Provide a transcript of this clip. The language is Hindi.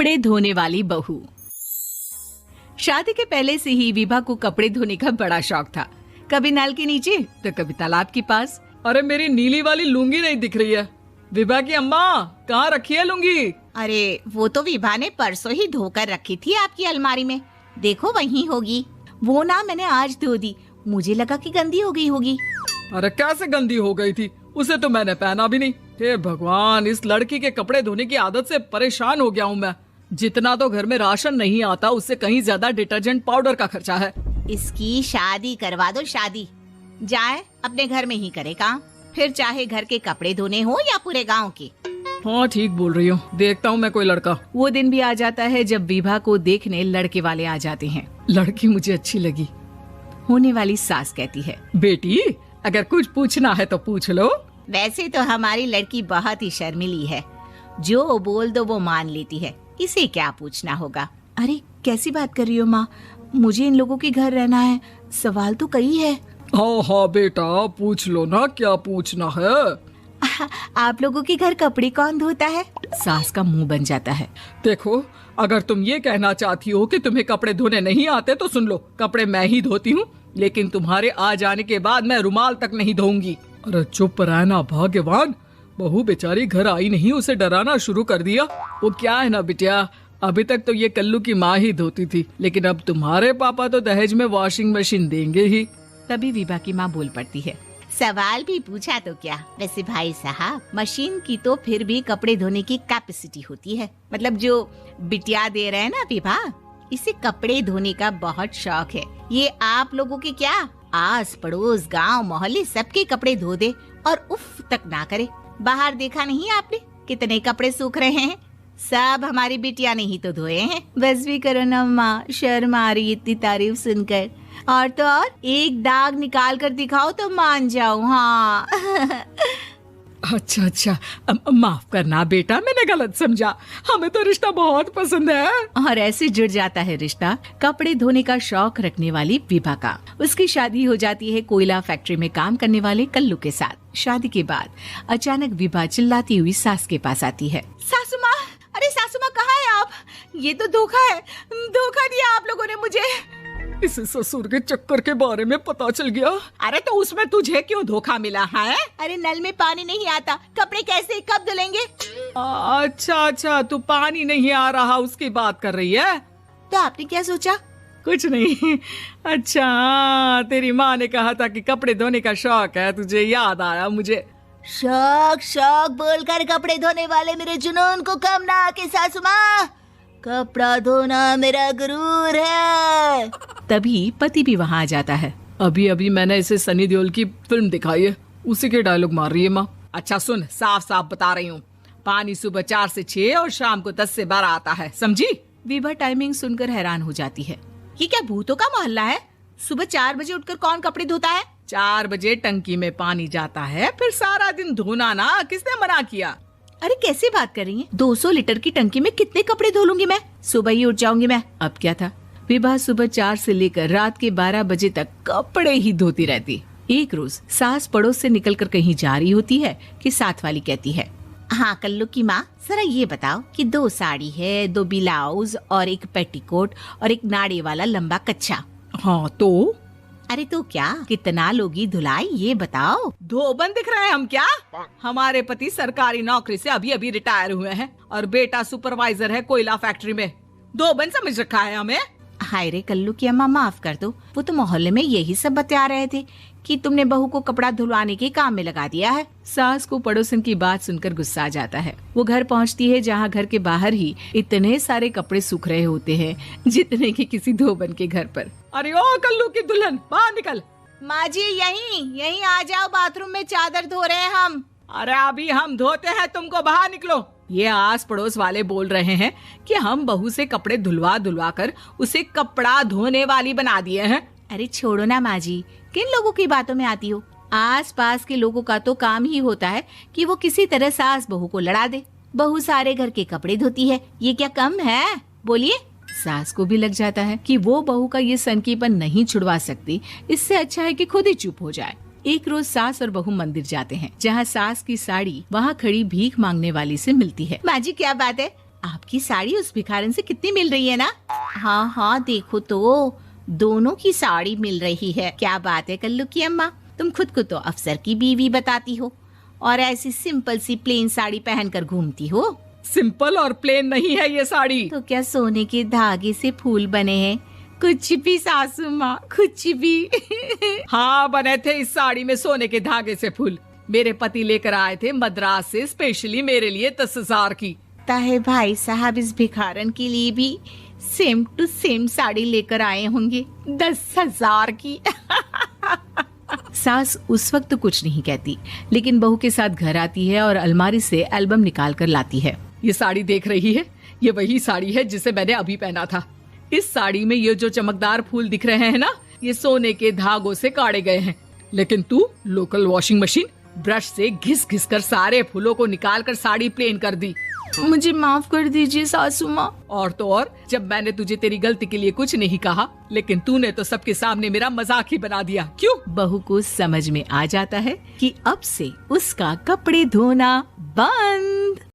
कपड़े धोने वाली बहू। शादी के पहले से ही विभा को कपड़े धोने का बड़ा शौक था। कभी नल के नीचे तो कभी तालाब के पास। अरे मेरी नीली वाली लुंगी नहीं दिख रही है। विभा की अम्मा, कहाँ रखी है लुंगी? अरे वो तो विभा ने परसों ही धोकर रखी थी आपकी अलमारी में, देखो वहीं होगी। वो ना मैंने आज धो दी, मुझे लगा कि गंदी हो गई होगी। अरे कैसे गंदी हो गई थी? उसे तो मैंने पहना भी नहीं। हे भगवान, इस लड़की के कपड़े धोने की आदत से परेशान हो गया हूँ मैं। जितना तो घर में राशन नहीं आता, उससे कहीं ज्यादा डिटर्जेंट पाउडर का खर्चा है। इसकी शादी करवा दो, शादी जाए अपने घर में ही करे काम, फिर चाहे घर के कपड़े धोने हो या पूरे गांव के। हाँ ठीक बोल रही हूँ, देखता हूँ मैं कोई लड़का। वो दिन भी आ जाता है जब विभा को देखने लड़के वाले आ जाते हैं। लड़की मुझे अच्छी लगी। होने वाली सास कहती है, बेटी अगर कुछ पूछना है तो पूछ लो। वैसे तो हमारी लड़की बहुत ही शर्मीली है, जो बोल दो वो मान लेती है, इसे क्या पूछना होगा। अरे कैसी बात कर रही हो माँ, मुझे इन लोगों के घर रहना है, सवाल तो कई है। हाँ हाँ बेटा, पूछ लो ना, क्या पूछना है। आप लोगों के घर कपड़े कौन धोता है? सास का मुंह बन जाता है। देखो, अगर तुम ये कहना चाहती हो कि तुम्हें कपड़े धोने नहीं आते तो सुन लो, कपड़े मैं ही धोती हूँ, लेकिन तुम्हारे आ जाने के बाद मैं रुमाल तक नहीं धोऊंगी। अरे चुप रहना भाग्यवान, बहू बेचारी घर आई नहीं, उसे डराना शुरू कर दिया। वो क्या है ना बिटिया, अभी तक तो ये कल्लू की माँ ही धोती थी, लेकिन अब तुम्हारे पापा तो दहेज में वॉशिंग मशीन देंगे ही। तभी विभा की माँ बोल पड़ती है, सवाल भी पूछा तो क्या। वैसे भाई साहब, मशीन की तो फिर भी कपड़े धोने की कैपेसिटी होती है। मतलब जो बिटिया दे रहे हैं ना विभा, इसे कपड़े धोने का बहुत शौक है। ये आप लोगों के क्या, आस पड़ोस गांव मोहल्ले सबके कपड़े धो दे और उफ तक ना करे। बाहर देखा नहीं आपने कितने कपड़े सूख रहे हैं? सब हमारी बिटिया ने ही तो धोए हैं। बस भी करो ना माँ, शर्म आ रही इतनी तारीफ सुनकर। और तो और एक दाग निकाल कर दिखाओ तो मान जाऊं। हाँ अच्छा, माफ करना बेटा, मैंने गलत समझा। हमें तो रिश्ता बहुत पसंद है। और ऐसे जुड़ जाता है रिश्ता कपड़े धोने का शौक रखने वाली विभा का। उसकी शादी हो जाती है कोयला फैक्ट्री में काम करने वाले कल्लू के साथ। शादी के बाद अचानक विभा चिल्लाती हुई सास के पास आती है। सासू माँ, अरे सासू माँ कहाँ है आप? ये तो धोखा है, धोखा दिया आप लोगों ने मुझे। इसे ससुर के चक्कर के बारे में पता चल गया। अरे तो उसमें तुझे क्यों धोखा मिला है? अरे नल में पानी नहीं आता, कपड़े कैसे कब धुलेंगे? अच्छा, तू पानी नहीं आ रहा उसकी बात कर रही है। तो आपने क्या सोचा? कुछ नहीं। अच्छा, तेरी माँ ने कहा था कि कपड़े धोने का शौक है, तुझे याद आया मुझे। शौक बोलकर कपड़े धोने वाले मेरे जुनून को कम ना आके सासू माँ, कपड़ा धोना मेरा गुरूर है। तभी पति भी वहाँ आ जाता है। अभी मैंने इसे सनी देओल की फिल्म दिखाई है, उसी के डायलॉग मार रही है माँ। अच्छा सुन, साफ साफ बता रही हूँ, पानी सुबह 4 से 6 और शाम को 10 से 12 आता है, समझी? विभा टाइमिंग सुनकर हैरान हो जाती है। ये क्या भूतों का मोहल्ला है? सुबह 4 बजे उठकर कौन कपड़े धोता है? 4 बजे टंकी में पानी जाता है, फिर सारा दिन धोना ना, किसने मना किया? अरे कैसी बात कर रही हैं? 200 लीटर की टंकी में कितने कपड़े धो लूंगी मैं? सुबह ही उठ जाऊंगी मैं। अब क्या था, विभा सुबह 4 से लेकर रात के 12 बजे तक कपड़े ही धोती रहती। एक रोज सास पड़ोस से निकलकर कहीं जा रही होती है कि साथ वाली कहती है, हाँ कल्लू की माँ, जरा ये बताओ कि 2 साड़ी है, 2 ब्लाउज और एक पेटीकोट और एक नाड़े वाला लंबा कच्छा। हाँ तो? अरे तो क्या, कितना लोगी धुलाई ये बताओ। धोबन दिख रहे हैं हम क्या? हमारे पति सरकारी नौकरी से अभी रिटायर हुए हैं और बेटा सुपरवाइजर है कोयला फैक्ट्री में। धोबन समझ रखा है हमें? हाय रे कल्लू की अम्मा, माफ कर दो, वो तो मोहल्ले में यही सब बता रहे थे कि तुमने बहू को कपड़ा धुलवाने के काम में लगा दिया है। सास को पड़ोसन की बात सुनकर गुस्सा आ जाता है। वो घर पहुंचती है जहां घर के बाहर ही इतने सारे कपड़े सूख रहे होते हैं जितने कि किसी धोबन के घर पर। अरे ओ कल्लू की दुल्हन, बाहर निकल। माँ जी यहीं आ जाओ, बाथरूम में चादर धो रहे हैं हम। अरे अभी हम धोते हैं, तुमको बाहर निकलो। ये आस पड़ोस वाले बोल रहे हैं कि हम बहू से कपड़े धुलवा कर उसे कपड़ा धोने वाली बना दिए हैं। अरे छोड़ो ना माँ जी, किन लोगों की बातों में आती हो? आस पास के लोगों का तो काम ही होता है कि वो किसी तरह सास बहू को लड़ा दे। बहू सारे घर के कपड़े धोती है, ये क्या कम है? बोलिए। सास को भी लग जाता है कि वो बहू का ये सनकीपन नहीं छुड़वा सकती, इससे अच्छा है कि खुद ही चुप हो जाए। एक रोज सास और बहू मंदिर जाते हैं, जहाँ सास की साड़ी वहाँ खड़ी भीख मांगने वाली से मिलती है। माँ जी क्या बात है, आपकी साड़ी उस भिखारन से कितनी मिल रही है ना? हाँ हाँ, देखो तो दोनों की साड़ी मिल रही है। क्या बात है कल्लू की अम्मा, तुम खुद को तो अफसर की बीवी बताती हो और ऐसी सिंपल सी प्लेन साड़ी पहनकर घूमती हो। सिंपल और प्लेन नहीं है ये साड़ी। तो क्या सोने के धागे से फूल बने हैं? कुछ भी सासू माँ, कुछ भी। हाँ, बने थे इस साड़ी में सोने के धागे से फूल। मेरे पति लेकर आए थे मद्रास से स्पेशली मेरे लिए 10,000 की। ताहे भाई साहब इस भिखारन के लिए भी सेम टू सेम साड़ी लेकर आए होंगे 10,000 की। सास उस वक्त तो कुछ नहीं कहती, लेकिन बहू के साथ घर आती है और अलमारी से एल्बम निकाल कर लाती है। ये साड़ी देख रही है, ये वही साड़ी है जिसे मैंने अभी पहना था। इस साड़ी में ये जो चमकदार फूल दिख रहे हैं ना, ये सोने के धागों से काटे गए हैं। लेकिन तू लोकल वॉशिंग मशीन ब्रश से घिस घिस कर सारे फूलों को निकाल कर साड़ी प्लेन कर दी। मुझे माफ कर दीजिए सासू माँ। और तो और, जब मैंने तुझे तेरी गलती के लिए कुछ नहीं कहा, लेकिन तूने तो सबके सामने मेरा मजाक ही बना दिया। क्यों? बहू को समझ में आ जाता है कि अब से उसका कपड़े धोना बंद।